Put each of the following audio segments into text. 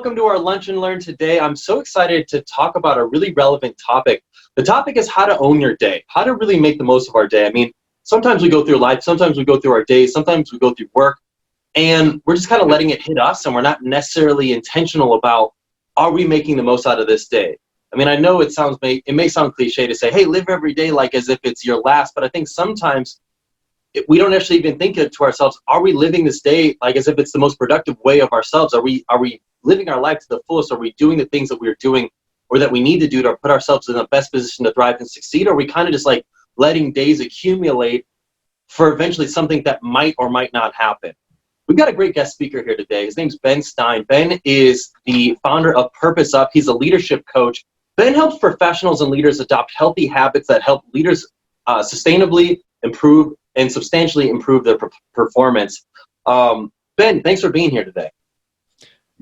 welcome to our Lunch and Learn today. I'm so excited to talk about a really relevant topic. The topic is how to own your day, how to really make the most of our day. I mean, sometimes we go through life, sometimes we go through our days, sometimes we go through work, and we're just kind of letting it hit us, and we're not necessarily intentional about, are we making the most out of this day? I mean, I know it may sound cliche to say, hey, live every day like as if it's your last, but I think sometimes we don't actually even think it to ourselves, are we living this day like as if it's the most productive way of ourselves? Are we living our life to the fullest? Are we doing the things that we're doing or that we need to do to put ourselves in the best position to thrive and succeed? Or are we kind of just like letting days accumulate for eventually something that might or might not happen? We've got a great guest speaker here today. His name's Ben Stein. Ben is the founder of Purpose Up. He's a leadership coach. Ben helps professionals and leaders adopt healthy habits that help leaders sustainably improve and substantially improve their performance. Ben, thanks for being here today.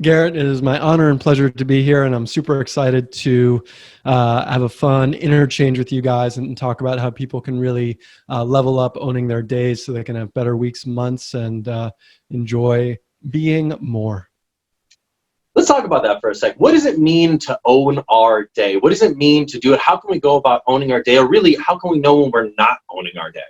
Garrett, it is my honor and pleasure to be here, and I'm super excited to have a fun interchange with you guys and talk about how people can really level up owning their days so they can have better weeks, months, and enjoy being more. Let's talk about that for a sec. What does it mean to own our day? What does it mean to do it? How can we go about owning our day? Or really, how can we know when we're not owning our day?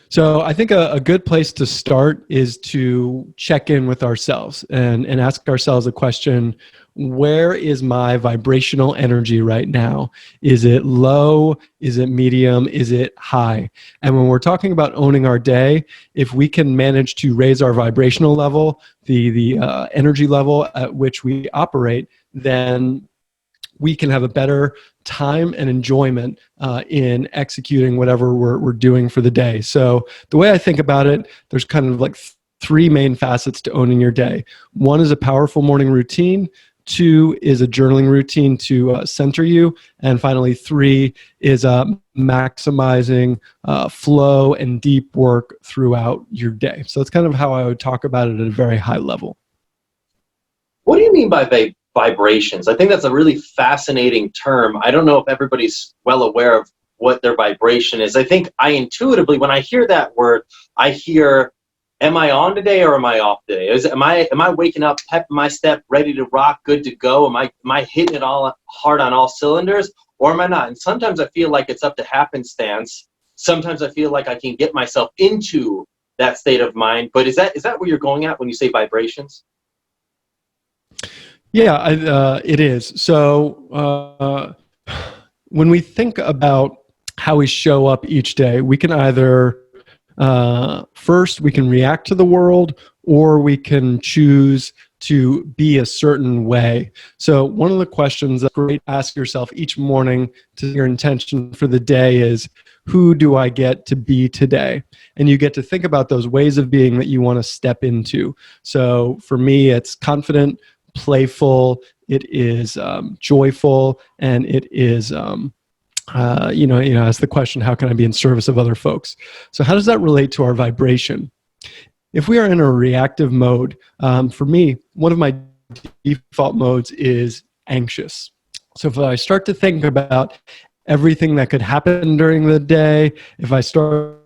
So I think a good place to start is to check in with ourselves and ask ourselves a question: where is my vibrational energy right now? Is it low? Is it medium? Is it high? And when we're talking about owning our day, if we can manage to raise our vibrational level, the energy level at which we operate, then we can have a better time and enjoyment in executing whatever we're doing for the day. So the way I think about it, there's kind of like three main facets to owning your day. One is a powerful morning routine. Two is a journaling routine to center you. And finally, three is maximizing flow and deep work throughout your day. So that's kind of how I would talk about it at a very high level. What do you mean by vibrations? I think that's a really fascinating term. I don't know if everybody's well aware of what their vibration is. I think I intuitively, when I hear that word, I hear, am I on today or am I off today? Am I waking up, pep in my step, ready to rock, good to go? Am I hitting it all hard on all cylinders, or am I not? And sometimes I feel like it's up to happenstance. Sometimes I feel like I can get myself into that state of mind. But is that where you're going at when you say vibrations? Yeah, it is. So when we think about how we show up each day, we can either, first, we can react to the world, or we can choose to be a certain way. So one of the questions that's great to ask yourself each morning to your intention for the day is, who do I get to be today? And you get to think about those ways of being that you want to step into. So for me, it's confident, playful, it is joyful, and it is ask the question, how can I be in service of other folks? So how does that relate to our vibration? If we are in a reactive mode, for me, one of my default modes is anxious. So if I start to think about everything that could happen during the day, if I start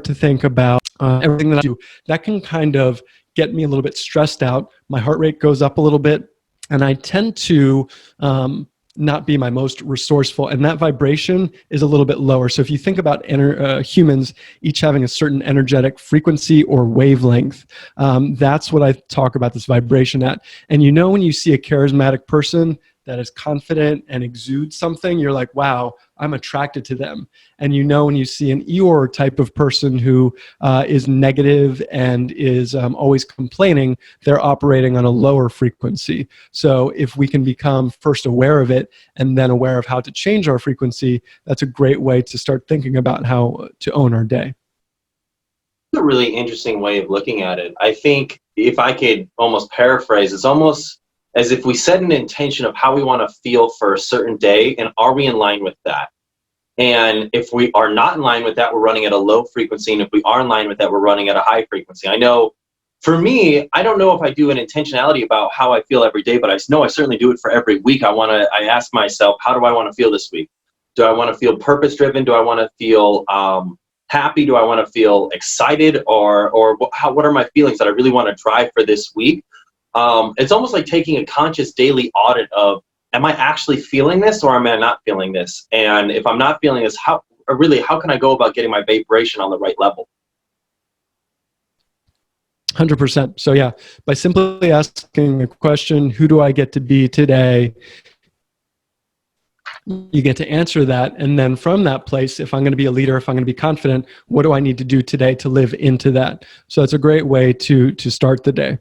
to think about everything that I do, that can kind of get me a little bit stressed out. My heart rate goes up a little bit, and I tend to not be my most resourceful, and that vibration is a little bit lower. So if you think about humans each having a certain energetic frequency or wavelength, that's what I talk about this vibration at. And you know, when you see a charismatic person that is confident and exudes something, you're like, wow, I'm attracted to them. And you know, when you see an Eeyore type of person who is negative and is always complaining, they're operating on a lower frequency. So if we can become first aware of it and then aware of how to change our frequency, that's a great way to start thinking about how to own our day. It's a really interesting way of looking at it. I think if I could almost paraphrase, it's almost as if we set an intention of how we want to feel for a certain day, and are we in line with that? And if we are not in line with that, we're running at a low frequency, and if we are in line with that, we're running at a high frequency. I know for me, I don't know if I do an intentionality about how I feel every day, but I know I certainly do it for every week. I ask myself, how do I want to feel this week? Do I want to feel purpose-driven? Do I want to feel happy? Do I want to feel excited? Or what are my feelings that I really want to drive for this week? It's almost like taking a conscious daily audit of, am I actually feeling this or am I not feeling this? And if I'm not feeling this, how can I go about getting my vibration on the right level? 100%. So yeah, by simply asking a question, who do I get to be today? You get to answer that. And then from that place, if I'm going to be a leader, if I'm going to be confident, what do I need to do today to live into that? So it's a great way to start the day.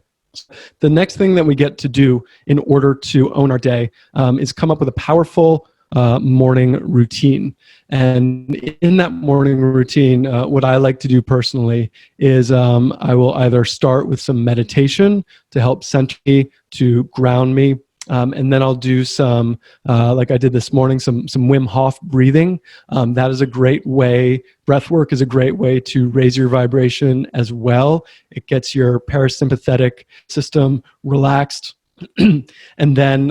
The next thing that we get to do in order to own our day is come up with a powerful morning routine. And in that morning routine, what I like to do personally is I will either start with some meditation to help center me, to ground me. And then I'll do some, like I did this morning, some Wim Hof breathing. That is a great way. Breath work is a great way to raise your vibration as well. It gets your parasympathetic system relaxed. And then,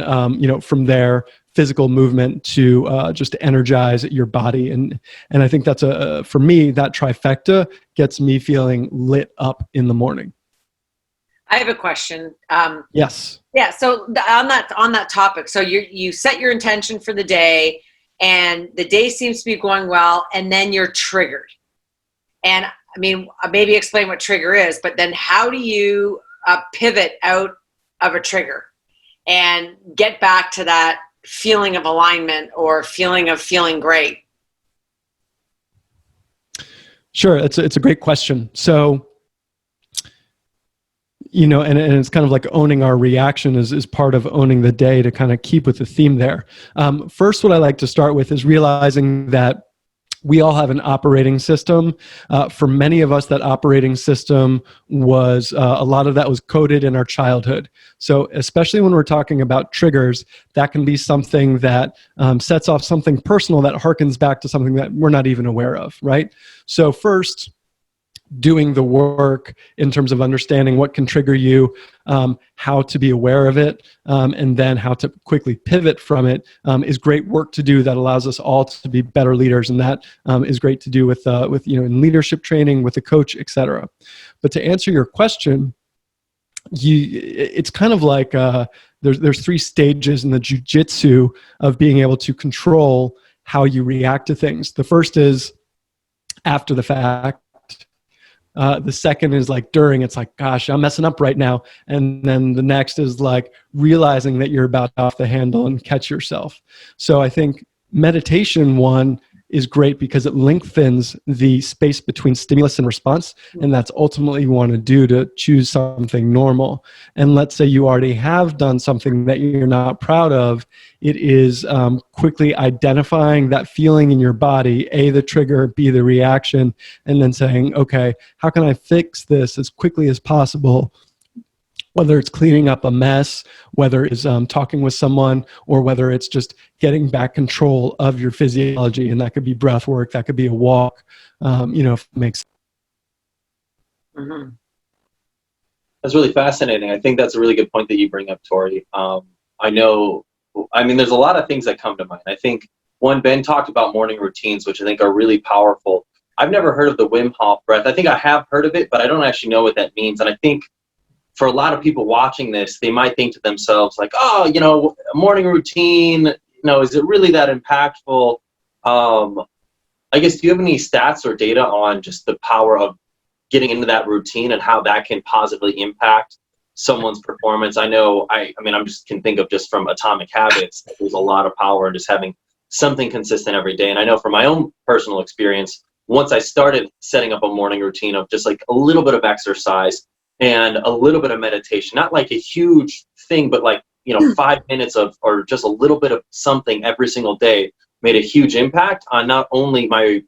from there, physical movement to just energize your body. And I think that's for me, that trifecta gets me feeling lit up in the morning. I have a question. Yes. Yeah. So on that topic, so you set your intention for the day, and the day seems to be going well, and then you're triggered. And I mean, maybe explain what trigger is, but then how do you pivot out of a trigger and get back to that feeling of alignment or feeling of feeling great? Sure. It's a great question. So, and it's kind of like owning our reaction is part of owning the day, to kind of keep with the theme there. First, what I like to start with is realizing that we all have an operating system. For many of us, that operating system was, a lot of that was coded in our childhood. So especially when we're talking about triggers, that can be something that sets off something personal that harkens back to something that we're not even aware of, right? So first, doing the work in terms of understanding what can trigger you, how to be aware of it, and then how to quickly pivot from it is great work to do that allows us all to be better leaders. And that is great to do with in leadership training, with a coach, etc. But to answer your question, it's kind of like there's 3 stages in the jujitsu of being able to control how you react to things. The first is after the fact. The second is like during. It's like, gosh, I'm messing up right now. And then the next is like realizing that you're about off the handle and catch yourself. So I think meditation, one, is great because it lengthens the space between stimulus and response. And that's ultimately you want to do to choose something normal. And let's say you already have done something that you're not proud of. It is quickly identifying that feeling in your body, A, the trigger, B, the reaction, and then saying, okay, how can I fix this as quickly as possible? Whether it's cleaning up a mess, whether it's talking with someone, or whether it's just getting back control of your physiology. And that could be breath work, that could be a walk, if it makes sense. Mm-hmm. That's really fascinating. I think that's a really good point that you bring up, Tori. There's a lot of things that come to mind. I think one, Ben talked about morning routines, which I think are really powerful. I've never heard of the Wim Hof breath. I think I have heard of it, but I don't actually know what that means. And I think for a lot of people watching this, they might think to themselves like, oh, a morning routine, is it really that impactful? I guess, do you have any stats or data on just the power of getting into that routine and how that can positively impact someone's performance? I know, I just can think of just from Atomic Habits, there's a lot of power in just having something consistent every day. And I know from my own personal experience, once I started setting up a morning routine of just like a little bit of exercise and a little bit of meditation, not like a huge thing, but like, 5 minutes of, or just a little bit of something every single day, made a huge impact on not only my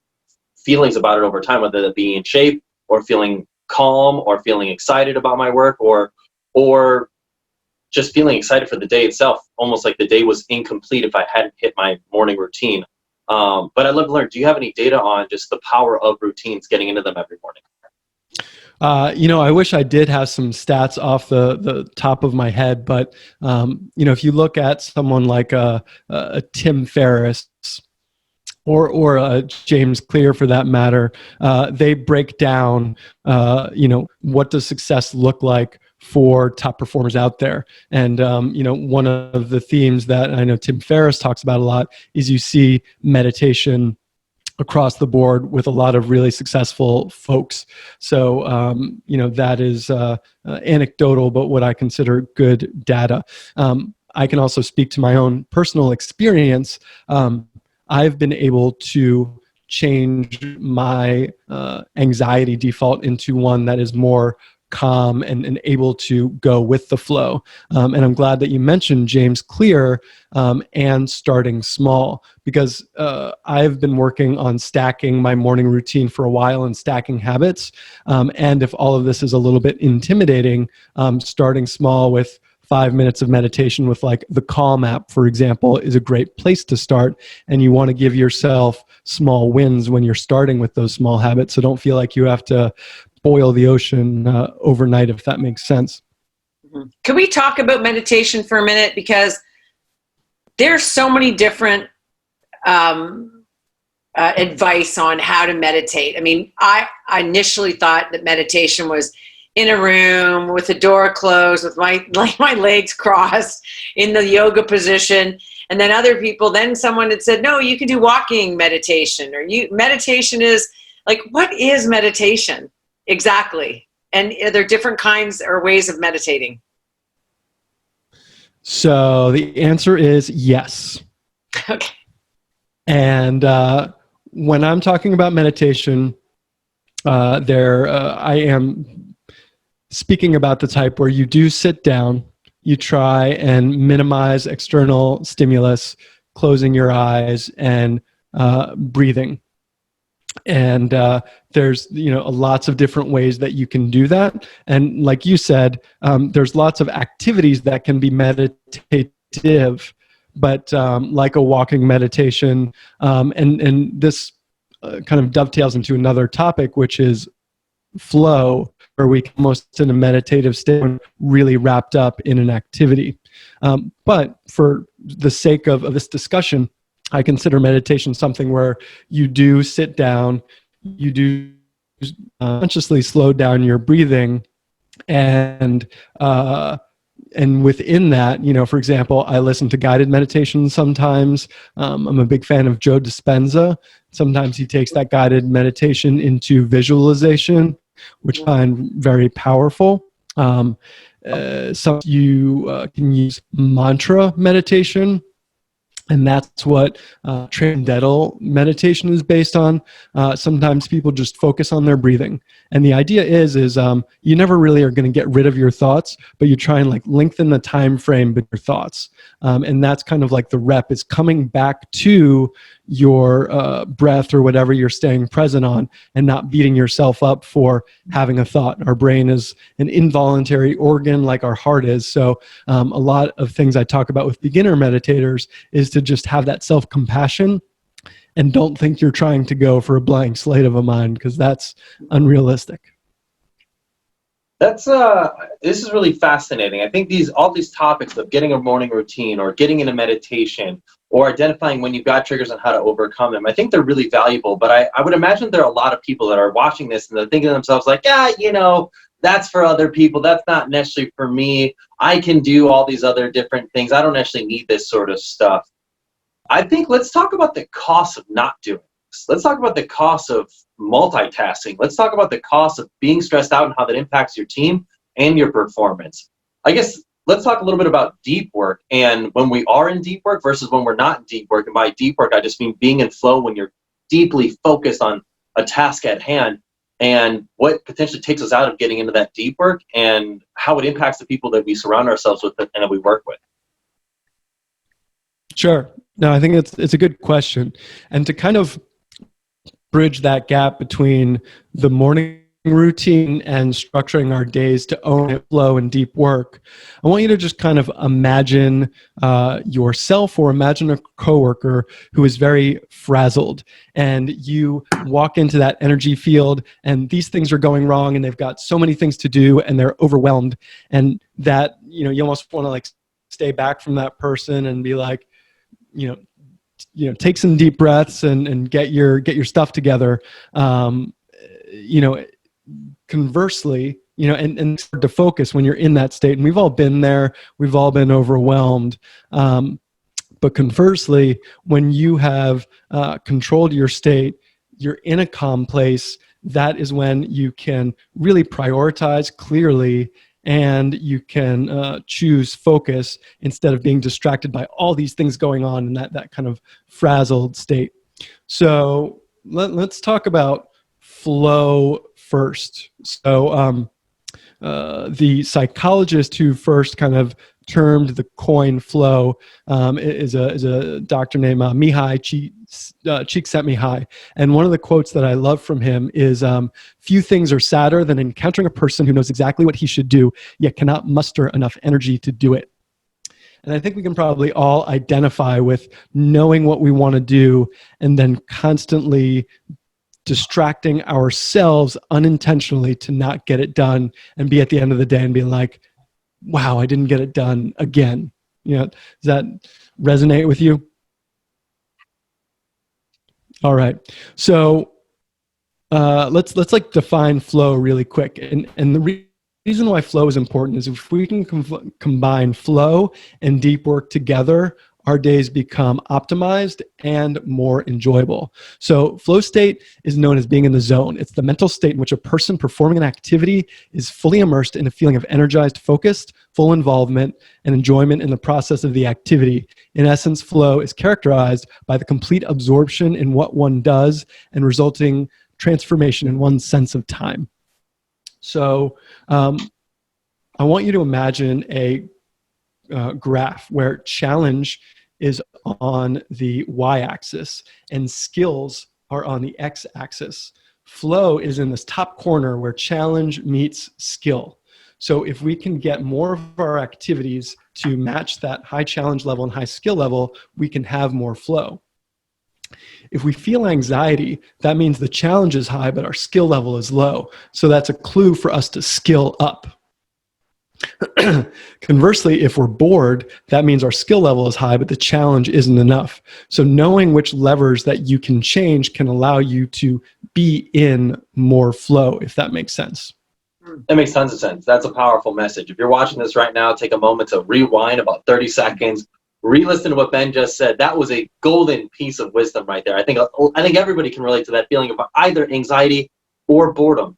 feelings about it over time, whether that be in shape or feeling calm or feeling excited about my work or just feeling excited for the day itself, almost like the day was incomplete if I hadn't hit my morning routine. But I'd love to learn, do you have any data on just the power of routines, getting into them every morning? I wish I did have some stats off the top of my head, but if you look at someone like a Tim Ferriss or a James Clear for that matter, they break down, what does success look like for top performers out there. And, one of the themes that I know Tim Ferriss talks about a lot is you see meditation across the board with a lot of really successful folks. So, that is anecdotal, but what I consider good data. I can also speak to my own personal experience. I've been able to change my anxiety default into one that is more calm and able to go with the flow. And I'm glad that you mentioned James Clear and starting small, because I've been working on stacking my morning routine for a while and stacking habits. And if all of this is a little bit intimidating, starting small with 5 minutes of meditation with like the Calm app, for example, is a great place to start. And you want to give yourself small wins when you're starting with those small habits. So don't feel like you have to boil the ocean overnight, if that makes sense. Can we talk about meditation for a minute? Because there's so many different advice on how to meditate. I mean, I initially thought that meditation was in a room with the door closed, with my legs crossed in the yoga position. And then someone had said, no, you can do walking meditation, or meditation is like, what is meditation exactly? And are there different kinds or ways of meditating? So the answer is yes. Okay. And when I'm talking about meditation, I am speaking about the type where you do sit down, you try and minimize external stimulus, closing your eyes and breathing. And there's lots of different ways that you can do that. And like you said, there's lots of activities that can be meditative, but like a walking meditation, and this kind of dovetails into another topic, which is flow, where we can almost in a meditative state, really wrapped up in an activity. But for the sake of this discussion, I consider meditation something where you do sit down, you do consciously slow down your breathing, and within that, for example, I listen to guided meditation sometimes. I'm a big fan of Joe Dispenza. Sometimes he takes that guided meditation into visualization, which I find very powerful. Some you can use mantra meditation, and that's what transcendental meditation is based on. Sometimes people just focus on their breathing. And the idea is you never really are going to get rid of your thoughts, but you try and like lengthen the time frame between your thoughts. And that's kind of like the rep, is coming back to your breath or whatever you're staying present on, and not beating yourself up for having a thought. Our brain is an involuntary organ like our heart is. So a lot of things I talk about with beginner meditators is to just have that self-compassion and don't think you're trying to go for a blank slate of a mind, because that's unrealistic. This is really fascinating. I think all these topics of getting a morning routine, or getting into meditation, or identifying when you've got triggers and how to overcome them, I think they're really valuable. But I would imagine there are a lot of people that are watching this and they're thinking to themselves like, that's for other people. That's not necessarily for me. I can do all these other different things. I don't actually need this sort of stuff. I think let's talk about the cost of not doing this. Let's talk about the cost of multitasking. Let's talk about the cost of being stressed out and how that impacts your team and your performance. I guess let's talk a little bit about deep work, and when we are in deep work versus when we're not in deep work. And by deep work, I just mean being in flow when you're deeply focused on a task at hand, and what potentially takes us out of getting into that deep work, and how it impacts the people that we surround ourselves with and that we work with. Sure. No, I think it's a good question. And to kind of bridge that gap between the morning routine and structuring our days to own it, flow, and deep work, I want you to just kind of imagine yourself, or imagine a coworker who is very frazzled, and you walk into that energy field and these things are going wrong and they've got so many things to do and they're overwhelmed, and that, you almost want to like stay back from that person and be like, take some deep breaths and get your stuff together. Conversely, and start to focus when you're in that state. And we've all been there. We've all been overwhelmed. But conversely, when you have controlled your state, you're in a calm place. That is when you can really prioritize clearly, and you can choose focus instead of being distracted by all these things going on in that kind of frazzled state. So let's talk about flow first. So the psychologist who first kind of termed the coin flow is a doctor named Mihai Csikszentmihalyi. And one of the quotes that I love from him is, few things are sadder than encountering a person who knows exactly what he should do, yet cannot muster enough energy to do it. And I think we can probably all identify with knowing what we want to do and then constantly distracting ourselves unintentionally to not get it done, and be at the end of the day and be like, wow, I didn't get it done again. Does that resonate with you? All right. So let's like define flow really quick. And the reason why flow is important is if we can combine flow and deep work together, our days become optimized and more enjoyable. So flow state is known as being in the zone. It's the mental state in which a person performing an activity is fully immersed in a feeling of energized, focused, full involvement, and enjoyment in the process of the activity. In essence, flow is characterized by the complete absorption in what one does and resulting transformation in one's sense of time. So I want you to imagine a graph where challenge is on the y-axis and skills are on the x-axis. Flow is in this top corner where challenge meets skill. So if we can get more of our activities to match that high challenge level and high skill level, we can have more flow. If we feel anxiety, that means the challenge is high, but our skill level is low. So that's a clue for us to skill up. Conversely, if we're bored, that means our skill level is high, but the challenge isn't enough. So knowing which levers that you can change can allow you to be in more flow, if that makes sense. That makes tons of sense. That's a powerful message. If you're watching this right now, take a moment to rewind about 30 seconds, re-listen to what Ben just said. That was a golden piece of wisdom right there. I think everybody can relate to that feeling of either anxiety or boredom,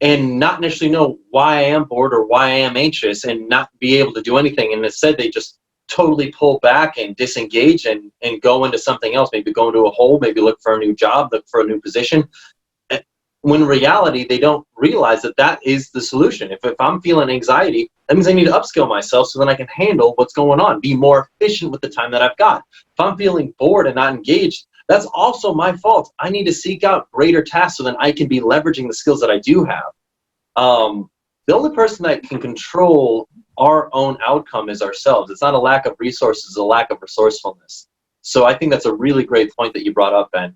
and not necessarily know why I am bored or why I am anxious and not be able to do anything. And instead, they just totally pull back and disengage and go into something else, maybe go into a hole, maybe look for a new job, look for a new position. When in reality, they don't realize that that is the solution. If I'm feeling anxiety, that means I need to upskill myself so that I can handle what's going on, be more efficient with the time that I've got. If I'm feeling bored and not engaged, that's also my fault. I need to seek out greater tasks so that I can be leveraging the skills that I do have. The only person that can control our own outcome is ourselves. It's not a lack of resources, it's a lack of resourcefulness. So I think that's a really great point that you brought up, Ben.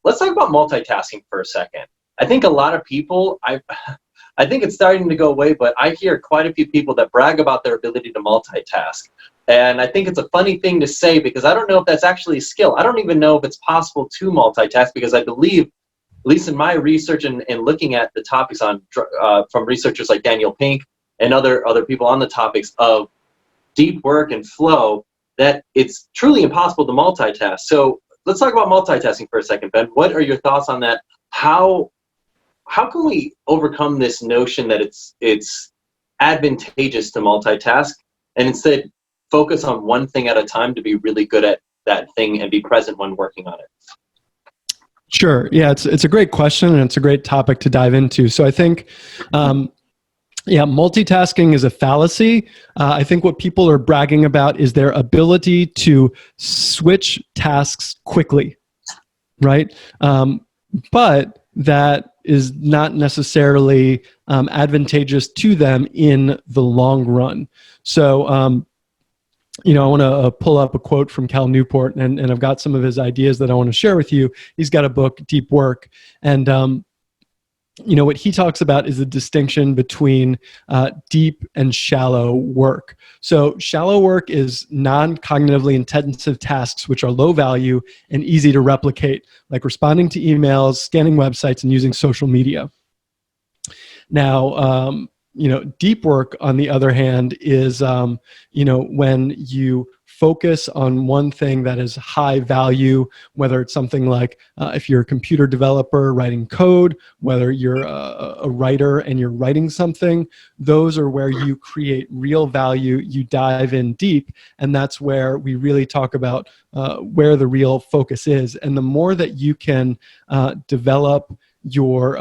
Let's talk about multitasking for a second. I think a lot of people, I think it's starting to go away, but I hear quite a few people that brag about their ability to multitask. And I think it's a funny thing to say because I don't know if that's actually a skill. I don't even know if it's possible to multitask because I believe, at least in my research and looking at the topics on from researchers like Daniel Pink and other people on the topics of deep work and flow, that it's truly impossible to multitask. So let's talk about multitasking for a second, Ben. What are your thoughts on that? How can we overcome this notion that it's advantageous to multitask and instead focus on one thing at a time to be really good at that thing and be present when working on it? Sure. Yeah, it's a great question and it's a great topic to dive into. So I think, multitasking is a fallacy. I think what people are bragging about is their ability to switch tasks quickly, right? But that is not necessarily advantageous to them in the long run. So, I want to pull up a quote from Cal Newport, and I've got some of his ideas that I want to share with you. He's got a book, Deep Work, and what he talks about is the distinction between deep and shallow work. So shallow work is non-cognitively intensive tasks which are low value and easy to replicate, like responding to emails, scanning websites, and using social media. Now, deep work, on the other hand, is, when you focus on one thing that is high value, whether it's something like if you're a computer developer writing code, whether you're a writer and you're writing something, those are where you create real value, you dive in deep, and that's where we really talk about where the real focus is. And the more that you can develop your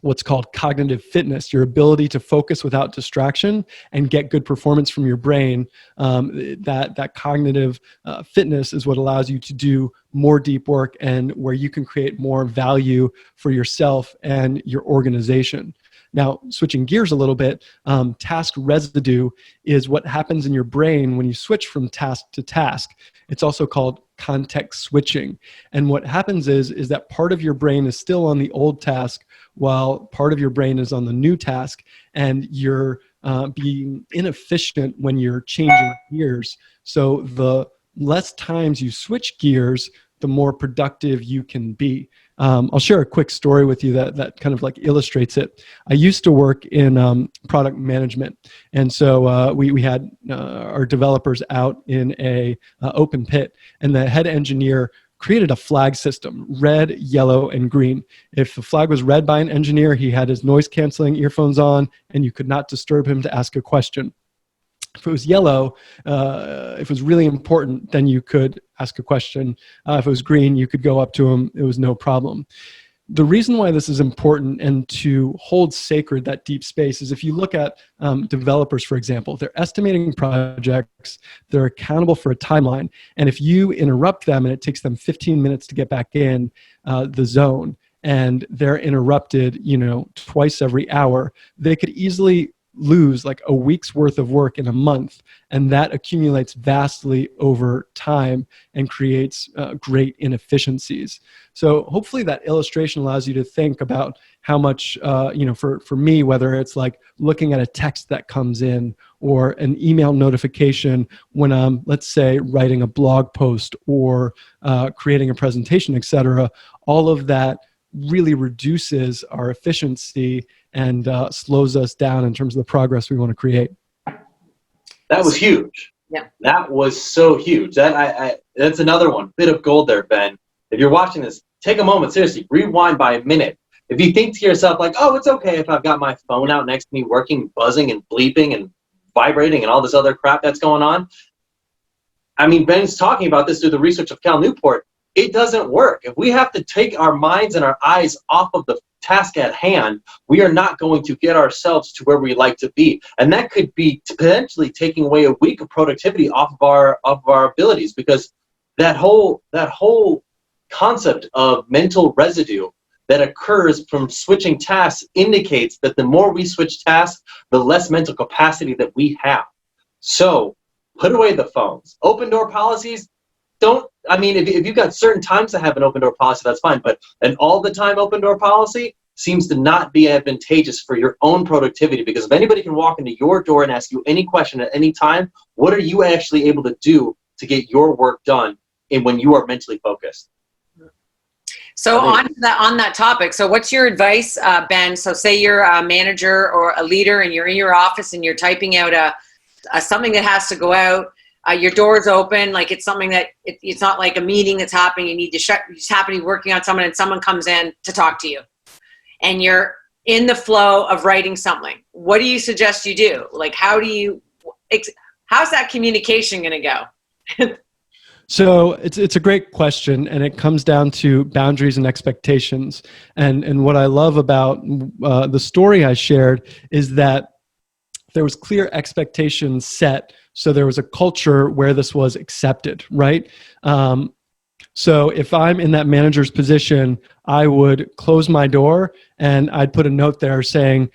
what's called cognitive fitness, your ability to focus without distraction and get good performance from your brain. That cognitive fitness is what allows you to do more deep work and where you can create more value for yourself and your organization. Now, switching gears a little bit, task residue is what happens in your brain when you switch from task to task. It's also called context switching. And what happens is that part of your brain is still on the old task while part of your brain is on the new task, and you're being inefficient when you're changing gears. So the less times you switch gears, the more productive you can be. I'll share a quick story with you that kind of like illustrates it. I used to work in product management. And so we had our developers out in a open pit, and the head engineer created a flag system, red, yellow, and green. If the flag was red by an engineer, he had his noise canceling earphones on, and you could not disturb him to ask a question. If it was yellow, if it was really important, then you could ask a question. If it was green, you could go up to him. It was no problem. The reason why this is important and to hold sacred that deep space is if you look at developers, for example, they're estimating projects, they're accountable for a timeline. And if you interrupt them and it takes them 15 minutes to get back in the zone, and they're interrupted, twice every hour, they could easily lose like a week's worth of work in a month, and that accumulates vastly over time and creates great inefficiencies. So hopefully that illustration allows you to think about how much, for me, whether it's like looking at a text that comes in or an email notification when I'm, let's say, writing a blog post or creating a presentation, etc., all of that really reduces our efficiency and slows us down in terms of the progress we want to create. That was huge. Yeah. That was so huge. That's another one. Bit of gold there, Ben. If you're watching this, take a moment, seriously, rewind by a minute. If you think to yourself like, oh, it's okay if I've got my phone out next to me working, buzzing and bleeping and vibrating and all this other crap that's going on. I mean, Ben's talking about this through the research of Cal Newport. It doesn't work. If we have to take our minds and our eyes off of the task at hand, we are not going to get ourselves to where we like to be. And that could be potentially taking away a week of productivity off of our abilities, because that whole concept of mental residue that occurs from switching tasks indicates that the more we switch tasks, the less mental capacity that we have. So put away the phones. Open door policies, if you've got certain times to have an open door policy, that's fine. But an all the time open door policy seems to not be advantageous for your own productivity, because if anybody can walk into your door and ask you any question at any time, what are you actually able to do to get your work done when you are mentally focused? So on that topic, so what's your advice, Ben? So say you're a manager or a leader and you're in your office and you're typing out something that has to go out. Your door's open, like it's something that it's not like a meeting that's happening. You need to shut. It's happening, working on someone, and someone comes in to talk to you, and you're in the flow of writing something. What do you suggest you do? Like, how's that communication going to go? So it's a great question, and it comes down to boundaries and expectations. And what I love about the story I shared is that there was clear expectations set. So there was a culture where this was accepted, right? So if I'm in that manager's position, I would close my door and I'd put a note there saying,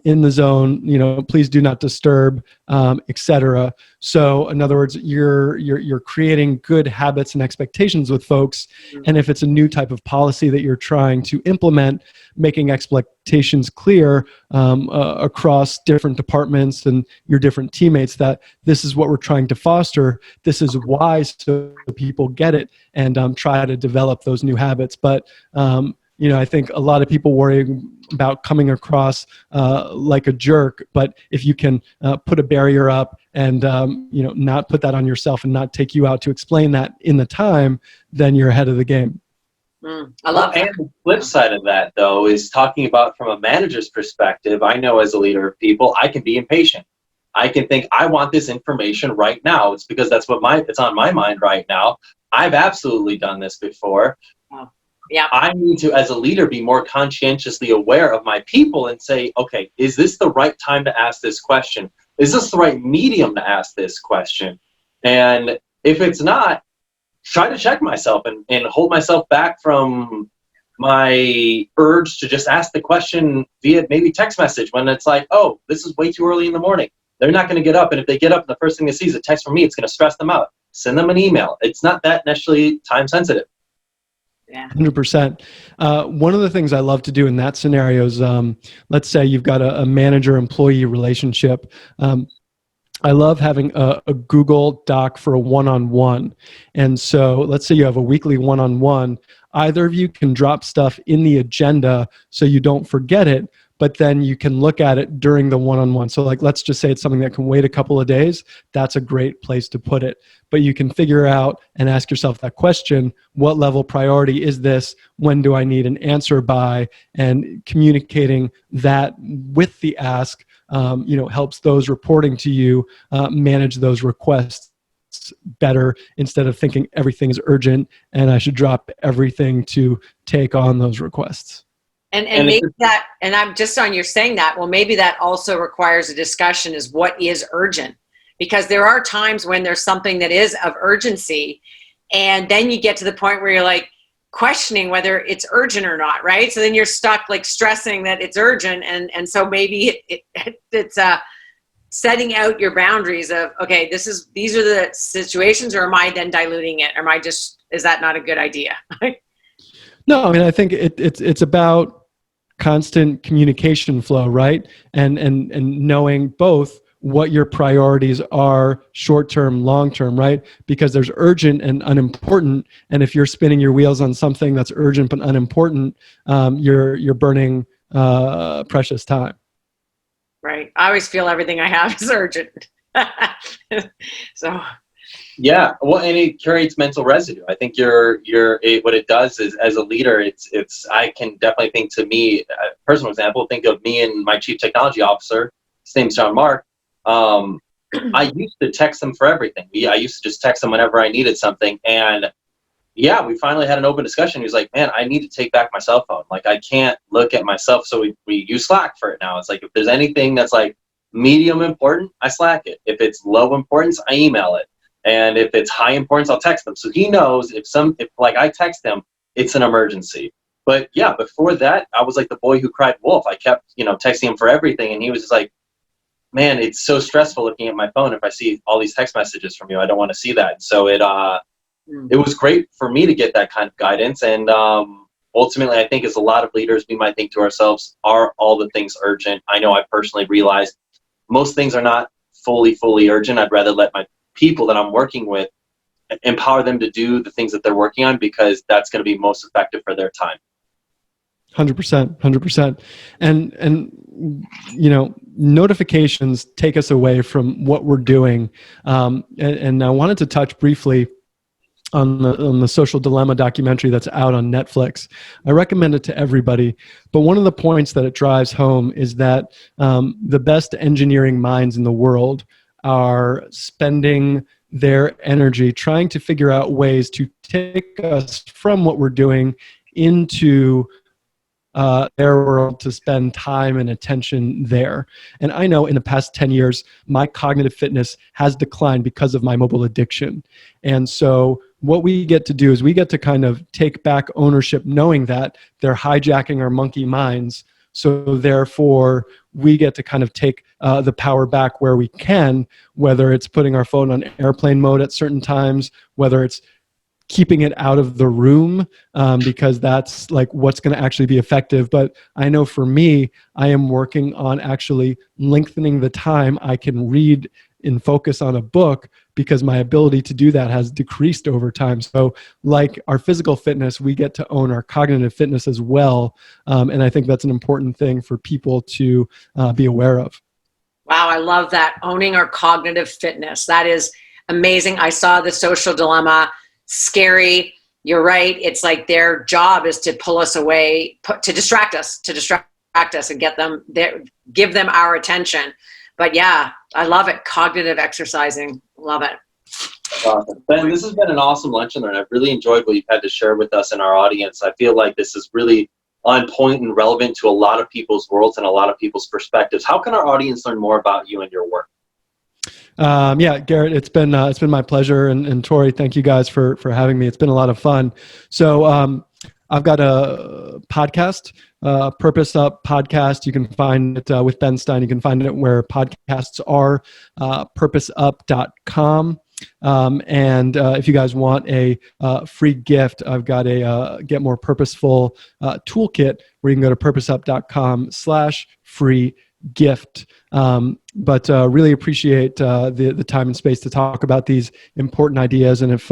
in the zone, please do not disturb, etc. So in other words, you're creating good habits and expectations with folks. And if it's a new type of policy that you're trying to implement, making expectations clear across different departments and your different teammates that this is what we're trying to foster. This is why, so people get it and try to develop those new habits. But I think a lot of people worry about coming across like a jerk, but if you can put a barrier up and not put that on yourself and not take you out to explain that in the time, then you're ahead of the game. I love that. And the flip side of that, though, is talking about from a manager's perspective. I know as a leader of people, I can be impatient. I can think, I want this information right now. It's because that's what it's on my mind right now. I've absolutely done this before. Oh, yeah. I need to, as a leader, be more conscientiously aware of my people and say, okay, is this the right time to ask this question? Is this the right medium to ask this question? And if it's not, try to check myself and hold myself back from my urge to just ask the question via maybe text message when it's like, oh, this is way too early in the morning. They're not going to get up. And if they get up, the first thing they see is a text from me. It's going to stress them out. Send them an email. It's not that necessarily time sensitive. Yeah. 100%. One of the things I love to do in that scenario is, let's say you've got a manager-employee relationship. I love having a Google Doc for a one-on-one. And so let's say you have a weekly one-on-one. Either of you can drop stuff in the agenda so you don't forget it, but then you can look at it during the one-on-one. So like, let's just say it's something that can wait a couple of days. That's a great place to put it. But you can figure out and ask yourself that question: what level priority is this? When do I need an answer by? And communicating that with the ask, helps those reporting to you manage those requests better, instead of thinking everything is urgent and I should drop everything to take on those requests. And maybe that, and I'm just on you're saying that, well, maybe that also requires a discussion is what is urgent, because there are times when there's something that is of urgency, and then you get to the point where you're like questioning whether it's urgent or not, right? So then you're stuck like stressing that it's urgent, and so maybe it's setting out your boundaries of, okay, these are the situations, or am I then diluting it? Or am I is that not a good idea? No, I mean, I think it's about constant communication flow, right? And knowing both what your priorities are, short-term, long-term, right? Because there's urgent and unimportant. And if you're spinning your wheels on something that's urgent but unimportant, you're burning precious time. Right. I always feel everything I have is urgent. So. Yeah, well, and it creates mental residue. I think what it does is, as a leader, I can definitely think, to me, a personal example, think of me and my chief technology officer. His name's John Mark. I used to text him for everything. I used to just text him whenever I needed something. And yeah, we finally had an open discussion. He was like, man, I need to take back my cell phone. Like, I can't look at myself. So we use Slack for it now. It's like, if there's anything that's like medium important, I Slack it. If it's low importance, I email it. And if it's high importance, I'll text them. So he knows if I text him, it's an emergency. But yeah, before that, I was like the boy who cried wolf. I kept, texting him for everything. And he was just like, man, it's so stressful looking at my phone. If I see all these text messages from you, I don't want to see that. So it was great for me to get that kind of guidance. And ultimately, I think as a lot of leaders, we might think to ourselves, are all the things urgent? I know I personally realized most things are not fully urgent. I'd rather let my people that I'm working with, empower them to do the things that they're working on, because that's going to be most effective for their time. 100%. And notifications take us away from what we're doing. And I wanted to touch briefly on the Social Dilemma documentary that's out on Netflix. I recommend it to everybody. But one of the points that it drives home is that the best engineering minds in the world are spending their energy trying to figure out ways to take us from what we're doing into their world, to spend time and attention there. And I know in the past 10 years, my cognitive fitness has declined because of my mobile addiction. And so what we get to do is we get to kind of take back ownership, knowing that they're hijacking our monkey minds. So therefore, we get to kind of take the power back where we can, whether it's putting our phone on airplane mode at certain times, whether it's keeping it out of the room, because that's like what's going to actually be effective. But I know for me, I am working on actually lengthening the time I can read and focus on a book, because my ability to do that has decreased over time. So like our physical fitness, we get to own our cognitive fitness as well. And I think that's an important thing for people to be aware of. Wow, I love that. Owning our cognitive fitness. That is amazing. I saw The Social Dilemma. Scary. You're right. It's like their job is to pull us away, to distract us and get them there, give them our attention. But yeah, I love it. Cognitive exercising. Love it. Awesome. Ben, this has been an awesome lunch and learn. I've really enjoyed what you've had to share with us and our audience. I feel like this is really on point and relevant to a lot of people's worlds and a lot of people's perspectives. How can our audience learn more about you and your work? Yeah, Garrett, it's been my pleasure, and Tori, thank you guys for having me. It's been a lot of fun. So I've got a podcast, Purpose Up Podcast. You can find it with Ben Stein. You can find it where podcasts are, purposeup.com. And if you guys want a free gift, I've got a Get More Purposeful toolkit where you can go to purposeup.com/free gift. But really appreciate the time and space to talk about these important ideas. And if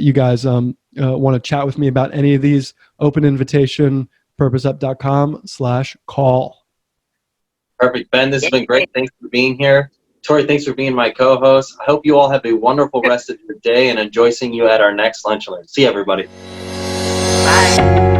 you guys want to chat with me about any of these, open invitation, purposeup.com/call. Perfect. Ben, this has been great. Thanks for being here. Tori, thanks for being my co-host. I hope you all have a wonderful rest of your day and enjoy seeing you at our next Lunch and Learn. See you, everybody. Bye.